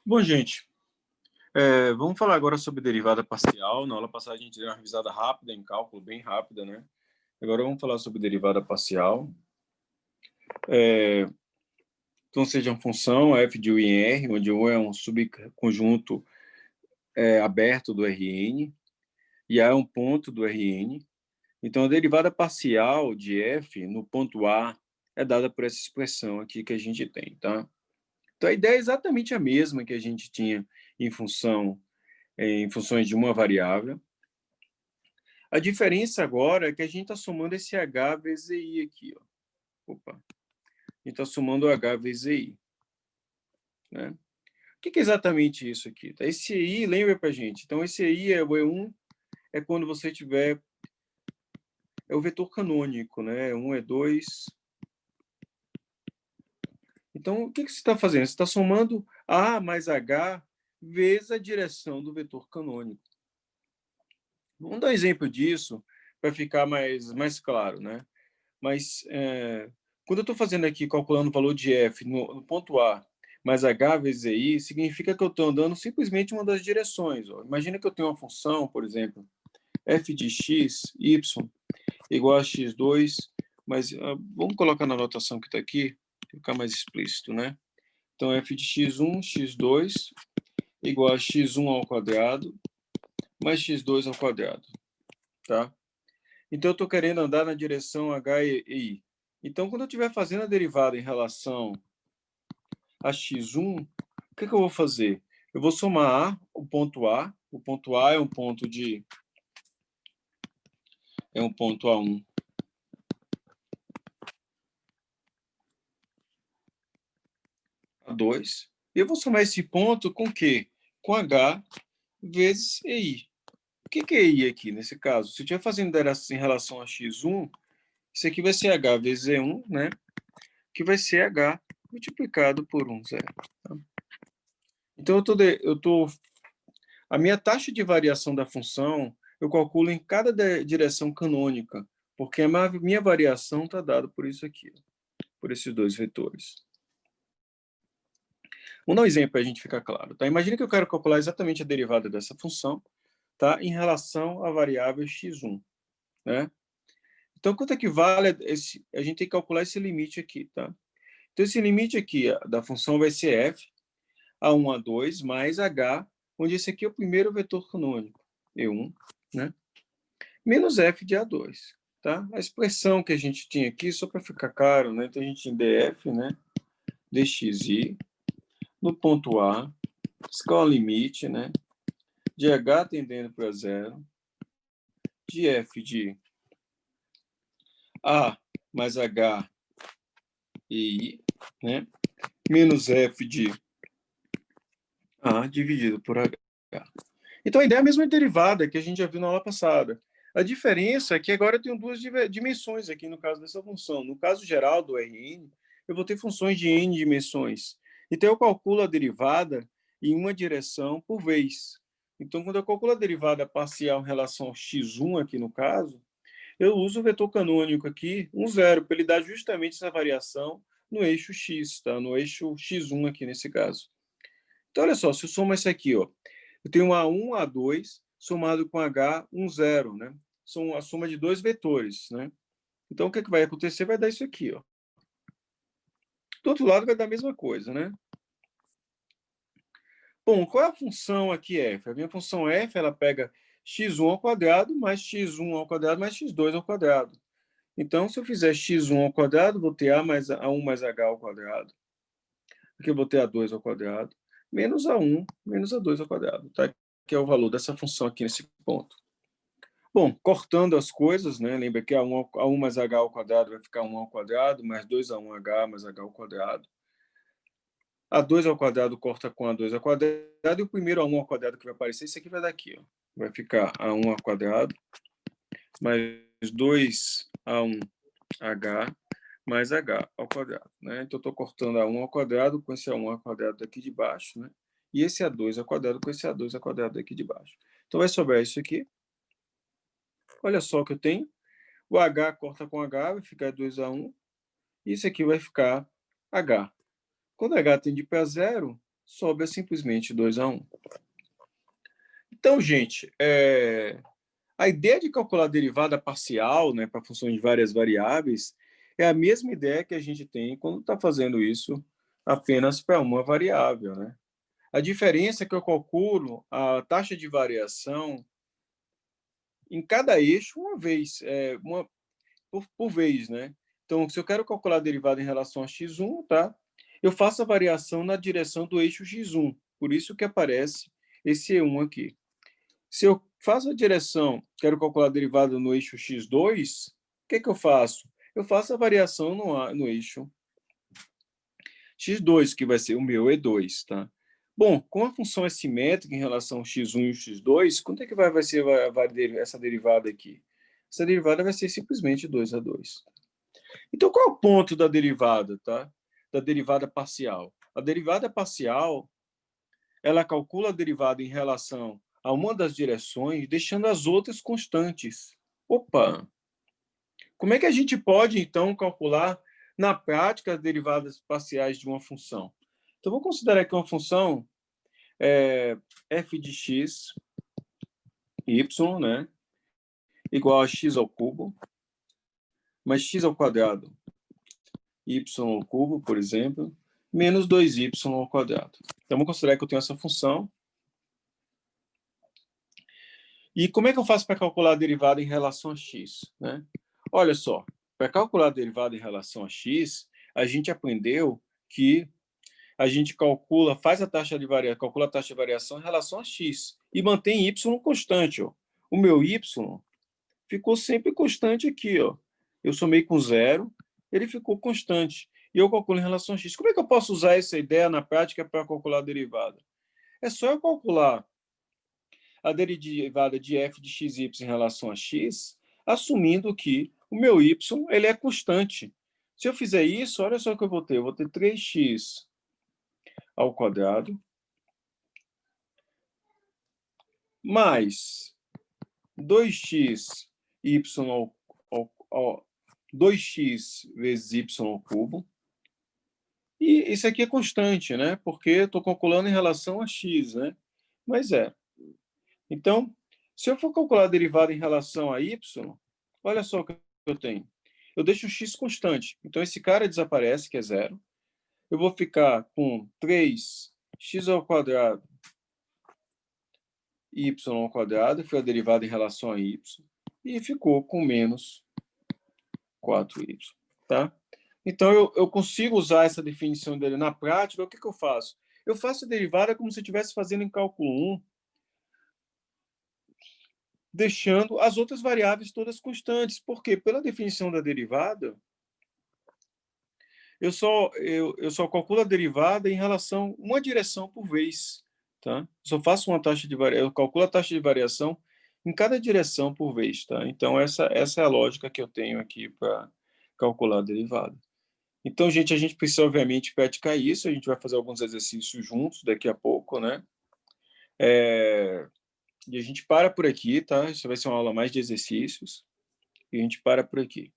Bom, gente, vamos falar agora sobre derivada parcial. Na aula passada a gente deu uma revisada rápida em cálculo, bem rápida, né? Agora vamos falar sobre derivada parcial. Então, seja uma função f de u em R, onde U é um subconjunto aberto do Rn, e A é um ponto do Rn. Então, a derivada parcial de f no ponto A é dada por essa expressão aqui que a gente tem, tá? Então, a ideia é exatamente a mesma que a gente tinha em funções de uma variável. A diferença agora é que a gente está somando esse h vezes i aqui. Ó. Opa. A gente está somando h vezes i. Né? O que é exatamente isso aqui? Esse i, lembra para a gente? Então, esse i é o E1, é quando você tiver... É o vetor canônico, né? 1 é 2. Então, o que você está fazendo? Você está somando a mais h vezes a direção do vetor canônico. Vamos dar um exemplo disso para ficar mais claro, né? Mas quando eu estou fazendo aqui, calculando o valor de f no ponto A mais h vezes i, significa que eu estou andando simplesmente uma das direções. Ó. Imagina que eu tenho uma função, por exemplo, f de x, y, igual a x2, mas vamos colocar na anotação que está aqui, para ficar mais explícito, né? Então, f de x1, x2, igual a x1 ao quadrado, mais x2 ao quadrado, tá? Então, eu estou querendo andar na direção h e i. Então, quando eu estiver fazendo a derivada em relação a x1, o que eu vou fazer? Eu vou somar o ponto A é um ponto A1, A2, e eu vou somar esse ponto com o quê? Com h vezes i. O que é i aqui, nesse caso? Se eu estiver fazendo em relação a x1, isso aqui vai ser h vezes e1, né? Que vai ser h multiplicado por 1, 0. Tá? Então, a minha taxa de variação da função, eu calculo em cada direção canônica, porque a minha variação está dada por isso aqui, por esses dois vetores. Vamos dar um exemplo para a gente ficar claro. Tá? Imagina que eu quero calcular exatamente a derivada dessa função, tá? Em relação à variável x1. Né? Então, quanto é que vale a gente tem que calcular esse limite aqui. Tá? Então, esse limite aqui da função vai ser f, a1, a2, mais h, onde esse aqui é o primeiro vetor canônico, e1, né? Menos f de A2. Tá? A expressão que a gente tinha aqui, só para ficar claro, né? Então a gente tem df, né? dxi, no ponto A, escola limite, né? De h tendendo para zero, de f de A mais h e i, né? Menos f de A dividido por h. Então a ideia é a mesma derivada que a gente já viu na aula passada. A diferença é que agora eu tenho duas dimensões aqui no caso dessa função. No caso geral do Rn, eu vou ter funções de n dimensões. Então eu calculo a derivada em uma direção por vez. Então, quando eu calculo a derivada parcial em relação ao x1 aqui no caso, eu uso o vetor canônico aqui, 1, 0, para ele dar justamente essa variação no eixo x, tá? No eixo x1 aqui nesse caso. Então, olha só, se eu somo isso aqui, ó, eu tenho A1, A2, somado com H, 1, 0, né? São a soma de dois vetores, né? Então, o que vai acontecer? Vai dar isso aqui, ó. Do outro lado vai dar a mesma coisa, né? Bom, qual é a função aqui f? A minha função f, ela pega x1 ao quadrado mais x1 ao quadrado mais x2 ao quadrado. Então, se eu fizer x1 ao quadrado, vou ter A1 mais H ao quadrado. Aqui eu vou ter A2 ao quadrado, menos A1 menos A2 ao quadrado, tá? Que é o valor dessa função aqui nesse ponto. Bom, cortando as coisas, né? Lembra que A1 mais H ao quadrado vai ficar 1 ao quadrado, mais 2A1H mais H ao quadrado. A2 ao quadrado corta com A2 ao quadrado, e o primeiro A1 ao quadrado que vai aparecer, isso aqui vai dar aqui. Ó. Vai ficar A1 ao quadrado, mais 2A1H mais H ao quadrado. Né? Então, estou cortando A1 ao quadrado com esse A1 ao quadrado daqui de baixo, né? E esse A2 ao quadrado com esse A2 ao quadrado daqui de baixo. Então, vai sobrar isso aqui. Olha só o que eu tenho. O H corta com H, vai ficar 2A1. Isso aqui vai ficar H. Quando H tende para zero, sobra simplesmente 2/1. Então, gente, a ideia de calcular a derivada parcial, né, para funções de várias variáveis é a mesma ideia que a gente tem quando está fazendo isso apenas para uma variável, né? A diferença é que eu calculo a taxa de variação em cada eixo uma vez, por vez, né? Então, se eu quero calcular a derivada em relação a x1, tá? Eu faço a variação na direção do eixo x1, por isso que aparece esse E1 aqui. Se eu faço a direção, quero calcular a derivada no eixo x2, o que eu faço? Eu faço a variação no eixo x2, que vai ser o meu E2, tá? Bom, como a função é simétrica em relação ao x1 e ao x2, quanto é que vai ser essa derivada aqui? Essa derivada vai ser simplesmente 2/2. Então, qual é o ponto da derivada, tá? Da derivada parcial? A derivada parcial, ela calcula a derivada em relação a uma das direções, deixando as outras constantes. Opa! Como é que a gente pode, então, calcular na prática as derivadas parciais de uma função? Então, vou considerar que uma função f de x, y, né, igual a x ao cubo, mais x ao quadrado, y ao cubo, por exemplo, menos 2y ao quadrado. Então, vamos considerar que eu tenho essa função. E como é que eu faço para calcular a derivada em relação a x, né? Olha só, para calcular a derivada em relação a x, a gente aprendeu que a gente faz a taxa de variação, calcula a taxa de variação em relação a x e mantém y constante, ó. O meu y ficou sempre constante aqui, ó. Eu somei com zero, ele ficou constante. E eu calculo em relação a x. Como é que eu posso usar essa ideia na prática para calcular a derivada? É só eu calcular a derivada de f de xy em relação a x, assumindo que o meu y ele é constante. Se eu fizer isso, olha só o que eu vou ter. Eu vou ter 3x ao quadrado mais 2x y 2x vezes y ao cubo. E isso aqui é constante, né? Porque eu estou calculando em relação a x, né? Mas Então, se eu for calcular a derivada em relação a y, olha só o que eu tenho. Eu deixo o x constante. Então, esse cara desaparece, que é zero. Eu vou ficar com 3x ao quadrado y ao quadrado, foi a derivada em relação a y, e ficou com menos 4y. Tá? Então, eu consigo usar essa definição dele na prática. O que eu faço? Eu faço a derivada como se eu estivesse fazendo em cálculo 1, deixando as outras variáveis todas constantes. Porque, pela definição da derivada, eu só calculo a derivada em relação a uma direção por vez. Tá? Eu só faço uma taxa de variação, eu calculo a taxa de variação em cada direção por vez. Tá? Então, essa é a lógica que eu tenho aqui para calcular a derivada. Então, gente, a gente precisa, obviamente, praticar isso. A gente vai fazer alguns exercícios juntos daqui a pouco, né? E a gente para por aqui, tá? Isso vai ser uma aula mais de exercícios. E a gente para por aqui.